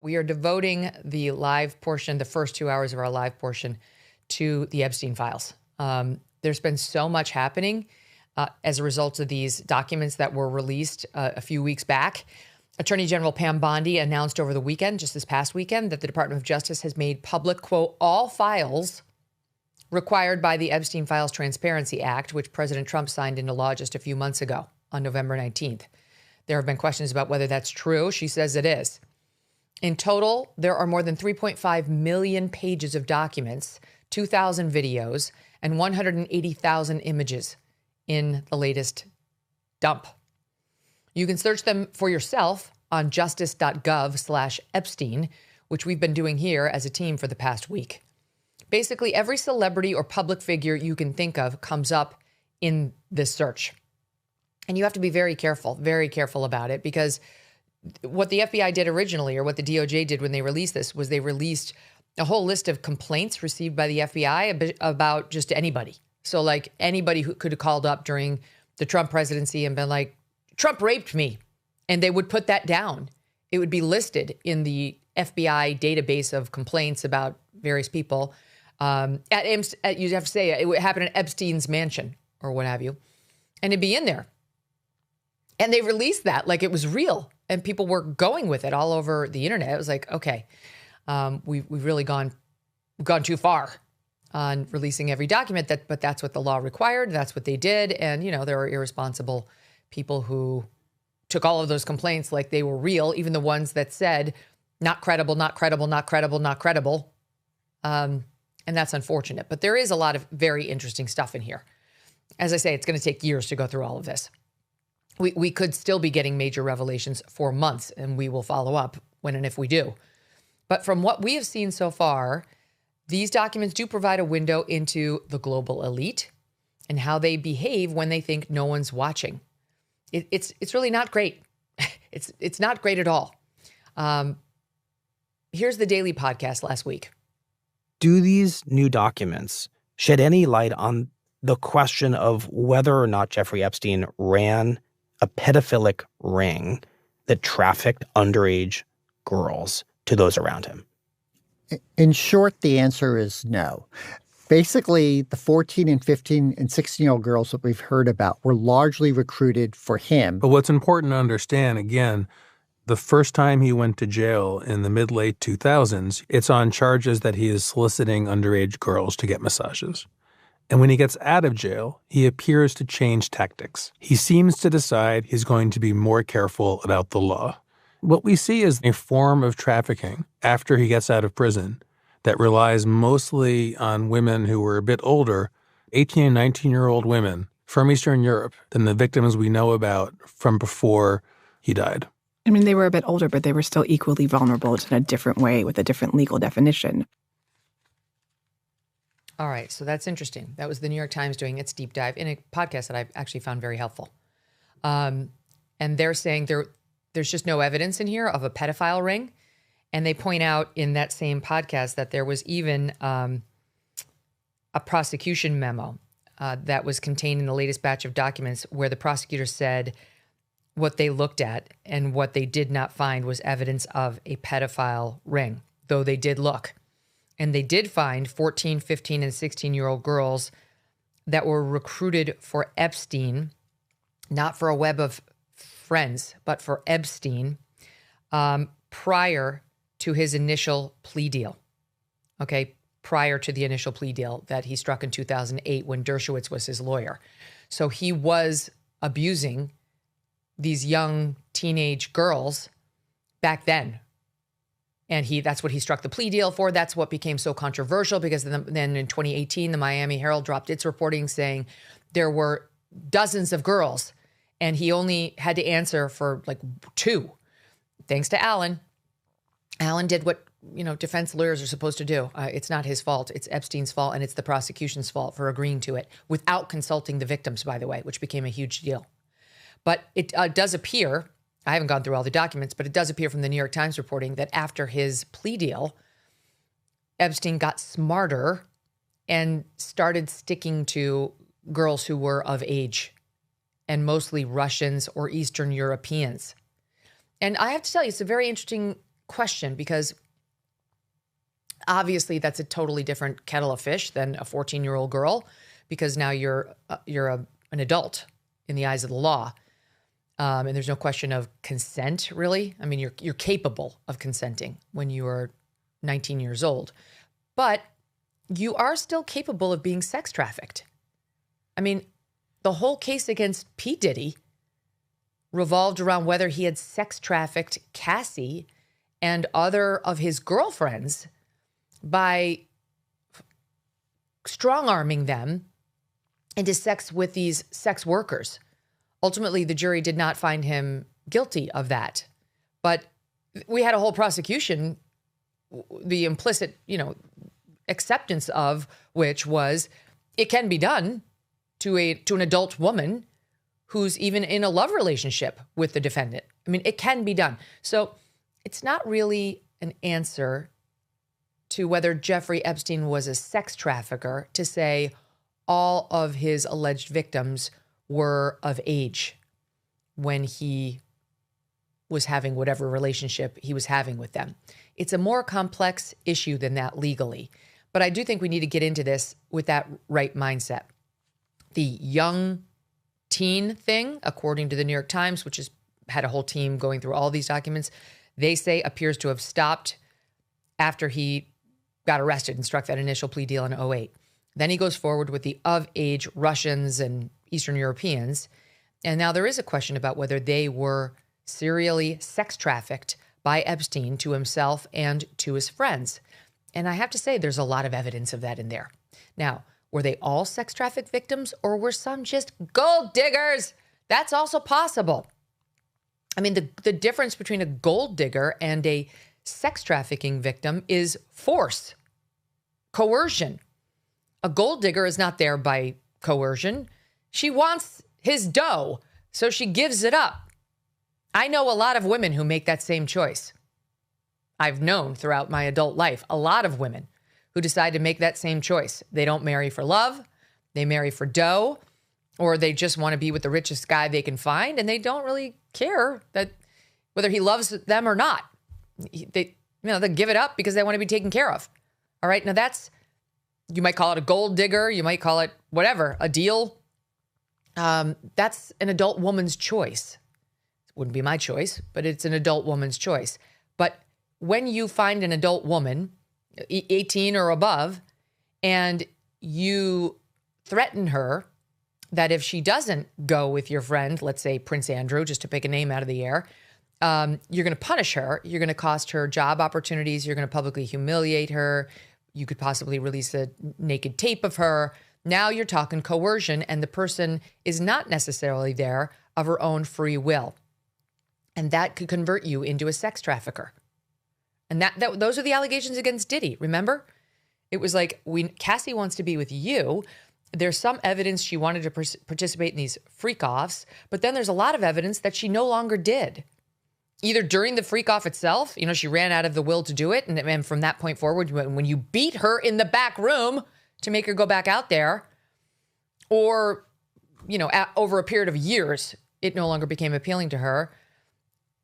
We are devoting the live portion, the first 2 hours of our live portion, to the Epstein Files. There's been so much happening as a result of these documents that were released a few weeks back. Attorney General Pam Bondi announced over the weekend, just this past weekend, that the Department of Justice has made public, quote, all files required by the Epstein Files Transparency Act, which President Trump signed into law just a few months ago on November 19th. There have been questions about whether that's true. She says it is. In total, there are more than 3.5 million pages of documents, 2,000 videos, and 180,000 images in the latest dump. You can search them for yourself on justice.gov/Epstein, which we've been doing here as a team for the past week. Basically, every celebrity or public figure you can think of comes up in this search. And you have to be very careful about it, because what the FBI did originally, or what the DOJ did when they released this, was they released a whole list of complaints received by the FBI about just anybody. So like anybody who could have called up during the Trump presidency and been like, Trump raped me. And they would put that down. It would be listed in the FBI database of complaints about various people. You'd have to say it would happen at Epstein's mansion or what have you. And it'd be in there. And they released that like it was real. And people were going with it all over the internet. It was like, okay, we've really gone too far on releasing every document. But that's what the law required. That's what they did. And, you know, there are irresponsible people who took all of those complaints like they were real, even the ones that said, not credible, not credible, not credible, not credible. And that's unfortunate. But there is a lot of very interesting stuff in here. As I say, it's going to take years to go through all of this. We could still be getting major revelations for months, and we will follow up when and if we do. But from what we have seen so far, these documents do provide a window into the global elite and how they behave when they think no one's watching. It's really not great. It's not great at all. Here's the Daily Podcast last week. Do these new documents shed any light on the question of whether or not Jeffrey Epstein ran a pedophilic ring that trafficked underage girls to those around him? In short, the answer is no. Basically, the 14 and 15 and 16-year-old girls that we've heard about were largely recruited for him. But what's important to understand, again, the first time he went to jail in the mid-late 2000s, it's on charges that he is soliciting underage girls to get massages. And when he gets out of jail, he appears to change tactics. He seems to decide he's going to be more careful about the law. What we see is a form of trafficking after he gets out of prison that relies mostly on women who were a bit older, 18 and 19-year-old women from Eastern Europe, than the victims we know about from before he died. I mean, they were a bit older, but they were still equally vulnerable in a different way with a different legal definition. All right, so that's interesting. That was the New York Times doing its deep dive in a podcast that I've actually found very helpful. And they're saying there's just no evidence in here of a pedophile ring. And they point out in that same podcast that there was even a prosecution memo that was contained in the latest batch of documents where the prosecutor said what they looked at and what they did not find was evidence of a pedophile ring, though they did look. And they did find 14, 15, and 16-year-old girls that were recruited for Epstein, not for a web of friends, but for Epstein, prior to his initial plea deal. Okay, prior to the initial plea deal that he struck in 2008 when Dershowitz was his lawyer. So he was abusing these young teenage girls back then. And that's what he struck the plea deal for. That's what became so controversial, because then in 2018, the Miami Herald dropped its reporting saying there were dozens of girls and he only had to answer for like 2. Thanks to Alan. Alan did what, defense lawyers are supposed to do. It's not his fault. It's Epstein's fault, and it's the prosecution's fault for agreeing to it without consulting the victims, by the way, which became a huge deal. But it does appear, I haven't gone through all the documents, but it does appear from the New York Times reporting that after his plea deal, Epstein got smarter and started sticking to girls who were of age, and mostly Russians or Eastern Europeans. And I have to tell you, it's a very interesting question, because obviously that's a totally different kettle of fish than a 14-year-old girl, because now you're an adult in the eyes of the law. And there's no question of consent, really. I mean, you're capable of consenting when you are 19 years old, but you are still capable of being sex trafficked. I mean, the whole case against P. Diddy revolved around whether he had sex trafficked Cassie and other of his girlfriends by strong-arming them into sex with these sex workers. Ultimately, the jury did not find him guilty of that. But we had a whole prosecution, the implicit, acceptance of which was it can be done to an adult woman who's even in a love relationship with the defendant. I mean, it can be done. So it's not really an answer to whether Jeffrey Epstein was a sex trafficker to say all of his alleged victims were of age when he was having whatever relationship he was having with them. It's a more complex issue than that legally. But I do think we need to get into this with that right mindset. The young teen thing, according to the New York Times, which has had a whole team going through all these documents, they say appears to have stopped after he got arrested and struck that initial plea deal in 2008. Then he goes forward with the of-age Russians and Eastern Europeans. And now there is a question about whether they were serially sex trafficked by Epstein to himself and to his friends. And I have to say, there's a lot of evidence of that in there. Now, were they all sex trafficked victims, or were some just gold diggers? That's also possible. I mean, the difference between a gold digger and a sex trafficking victim is force, coercion. A gold digger is not there by coercion. She wants his dough, so she gives it up. I know a lot of women who make that same choice. I've known throughout my adult life a lot of women who decide to make that same choice. They don't marry for love, they marry for dough, or they just want to be with the richest guy they can find, and they don't really care that whether he loves them or not. They give it up because they want to be taken care of. All right, now that's, you might call it a gold digger, you might call it whatever, a deal. That's an adult woman's choice. It wouldn't be my choice, but it's an adult woman's choice. But when you find an adult woman, 18 or above, and you threaten her that if she doesn't go with your friend, let's say Prince Andrew, just to pick a name out of the air, you're going to punish her. You're going to cost her job opportunities. You're going to publicly humiliate her. You could possibly release a naked tape of her. Now you're talking coercion, and the person is not necessarily there of her own free will. And that could convert you into a sex trafficker. And those are the allegations against Diddy. Remember? It was like, Cassie wants to be with you. There's some evidence she wanted to participate in these freak-offs, but then there's a lot of evidence that she no longer did. Either during the freak-off itself, she ran out of the will to do it, and from that point forward, when you beat her in the back room to make her go back out there, or, over a period of years, it no longer became appealing to her.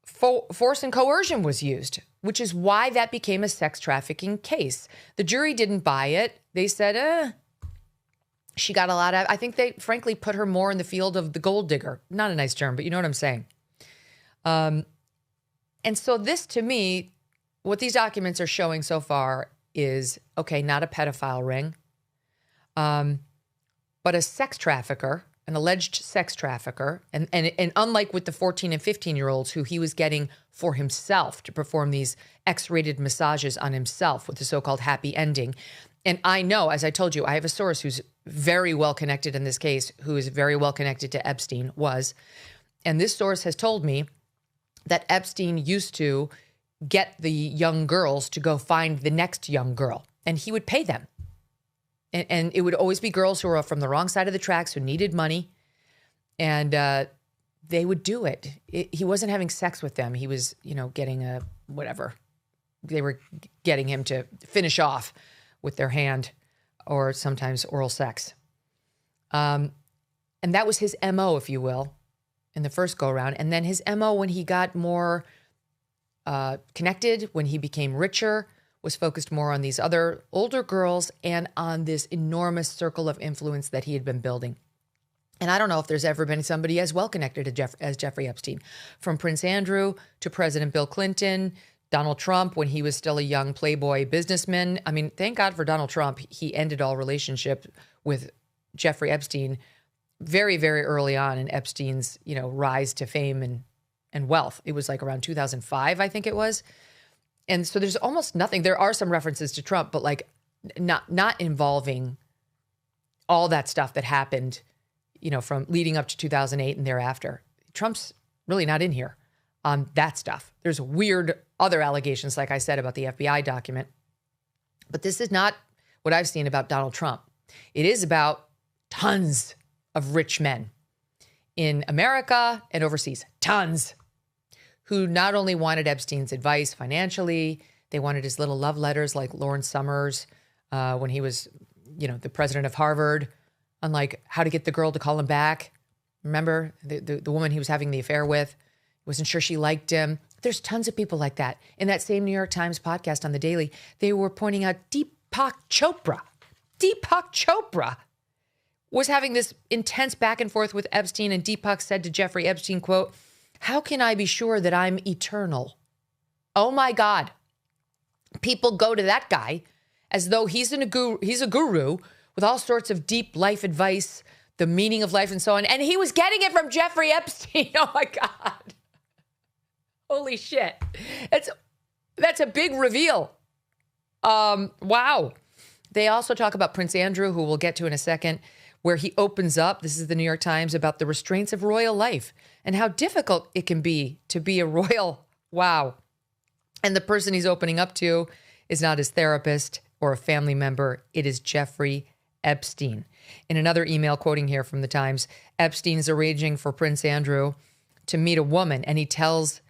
Force and coercion was used, which is why that became a sex trafficking case. The jury didn't buy it. They said, she got a lot of, I think they frankly put her more in the field of the gold digger. Not a nice term, but you know what I'm saying. And so this, to me, what these documents are showing so far is, okay, not a pedophile ring, but a sex trafficker, an alleged sex trafficker. And unlike with the 14 and 15-year-olds who he was getting for himself to perform these X-rated massages on himself with the so-called happy ending. And I know, as I told you, I have a source who's very well connected in this case, who is very well connected to Epstein, and this source has told me that Epstein used to get the young girls to go find the next young girl, and he would pay them. And it would always be girls who were from the wrong side of the tracks who needed money, and they would do it. He wasn't having sex with them. He was, getting a whatever. They were getting him to finish off with their hand, or sometimes oral sex. And that was his MO, if you will, in the first go-around. And then his MO when he got more connected, when he became richer, was focused more on these other older girls and on this enormous circle of influence that he had been building. And I don't know if there's ever been somebody as well connected as Jeffrey Epstein, from Prince Andrew to President Bill Clinton, Donald Trump, when he was still a young playboy businessman. I mean, thank God for Donald Trump. He ended all relationship with Jeffrey Epstein very, very early on in Epstein's, rise to fame and wealth. It was like around 2005, I think it was. And so there's almost nothing. There are some references to Trump, but like not involving all that stuff that happened, from leading up to 2008 and thereafter. Trump's really not in here on that stuff. There's weird other allegations, like I said, about the FBI document. But this is not what I've seen about Donald Trump. It is about tons of rich men in America and overseas, tons, who not only wanted Epstein's advice financially, they wanted his little love letters, like Lawrence Summers when he was, the president of Harvard, on like how to get the girl to call him back. Remember the woman he was having the affair with? Wasn't sure she liked him. There's tons of people like that. In that same New York Times podcast on The Daily, they were pointing out Deepak Chopra. Deepak Chopra was having this intense back and forth with Epstein, and Deepak said to Jeffrey Epstein, quote, "How can I be sure that I'm eternal?" Oh my God. People go to that guy as though he's a guru with all sorts of deep life advice, the meaning of life and so on. And he was getting it from Jeffrey Epstein. Oh my God. Holy shit. That's a big reveal. Wow. They also talk about Prince Andrew, who we'll get to in a second, where he opens up, this is the New York Times, about the restraints of royal life and how difficult it can be to be a royal. Wow. And the person he's opening up to is not his therapist or a family member. It is Jeffrey Epstein. In another email quoting here from the Times, Epstein is arranging for Prince Andrew to meet a woman, and he tells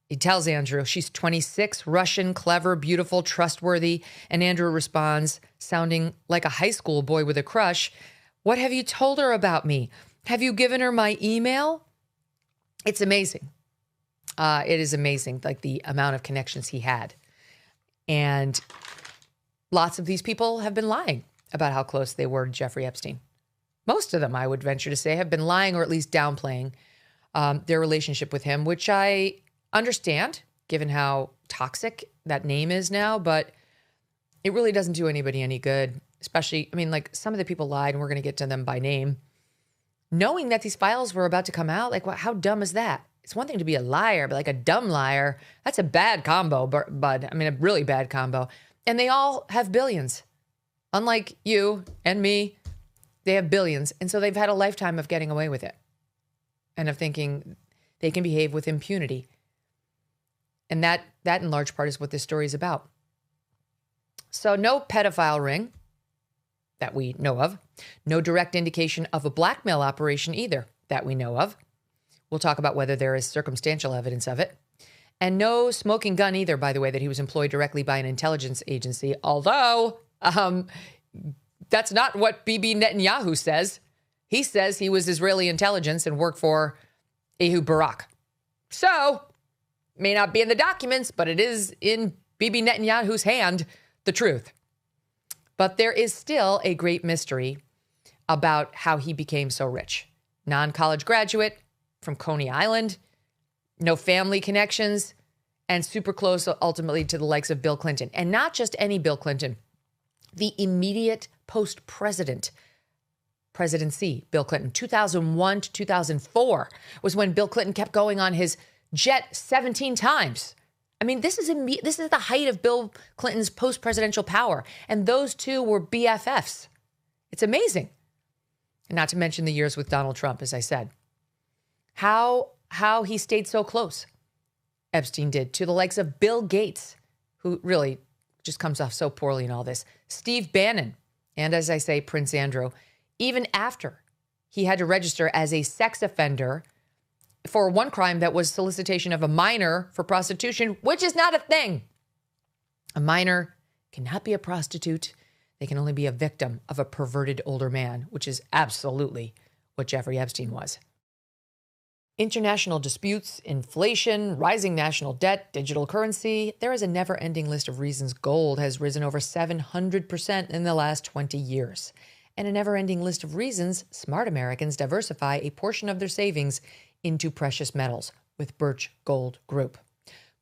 Andrew she's 26, Russian, clever, beautiful, trustworthy. And Andrew responds, sounding like a high school boy with a crush, "What have you told her about me? Have you given her my email?" It's amazing. It is amazing, like the amount of connections he had. And lots of these people have been lying about how close they were to Jeffrey Epstein. Most of them, I would venture to say, have been lying or at least downplaying their relationship with him, which I understand, given how toxic that name is now, but it really doesn't do anybody any good. Especially, like some of the people lied, and we're going to get to them by name, knowing that these files were about to come out. Like, how dumb is that? It's one thing to be a liar, but like a dumb liar, that's a bad combo, bud. A really bad combo. And they all have billions. Unlike you and me, they have billions. And so they've had a lifetime of getting away with it and of thinking they can behave with impunity. And that in large part is what this story is about. So no pedophile ring that we know of. No direct indication of a blackmail operation either that we know of. We'll talk about whether there is circumstantial evidence of it. And no smoking gun either, by the way, that he was employed directly by an intelligence agency. Although, that's not what Bibi Netanyahu says. He says he was Israeli intelligence and worked for Ehud Barak. So, may not be in the documents, but it is in Bibi Netanyahu's hand, the truth. But there is still a great mystery about how he became so rich. Non-college graduate from Coney Island, no family connections, and super close ultimately to the likes of Bill Clinton. And not just any Bill Clinton, the immediate post-presidency, Bill Clinton. 2001 to 2004 was when Bill Clinton kept going on his jet 17 times. This is the height of Bill Clinton's post-presidential power. And those two were BFFs. It's amazing. And not to mention the years with Donald Trump, as I said. How he stayed so close, Epstein did, to the likes of Bill Gates, who really just comes off so poorly in all this, Steve Bannon, and as I say, Prince Andrew, even after he had to register as a sex offender for one crime that was solicitation of a minor for prostitution, which is not a thing. A minor cannot be a prostitute. They can only be a victim of a perverted older man, which is absolutely what Jeffrey Epstein was. International disputes, inflation, rising national debt, digital currency. There is a never-ending list of reasons gold has risen over 700% in the last 20 years. And a never-ending list of reasons smart Americans diversify a portion of their savings into precious metals with Birch Gold Group.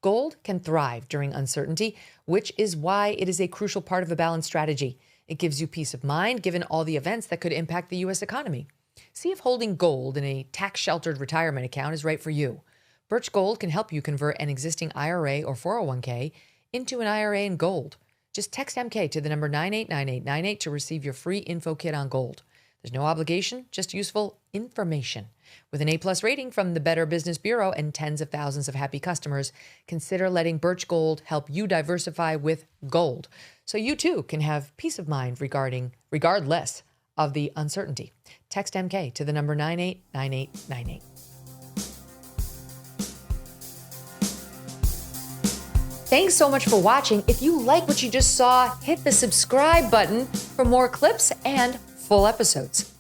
Gold can thrive during uncertainty, which is why it is a crucial part of a balanced strategy. It gives you peace of mind given all the events that could impact the U.S. economy. See if holding gold in a tax-sheltered retirement account is right for you. Birch Gold can help you convert an existing IRA or 401k into an IRA in gold. Just text MK to the number 989898 to receive your free info kit on gold. There's no obligation, just useful information. With an A+ rating from the Better Business Bureau and tens of thousands of happy customers, consider letting Birch Gold help you diversify with gold, so you too can have peace of mind regardless of the uncertainty. Text MK to the number 989898. Thanks so much for watching. If you like what you just saw, hit the subscribe button for more clips and full episodes.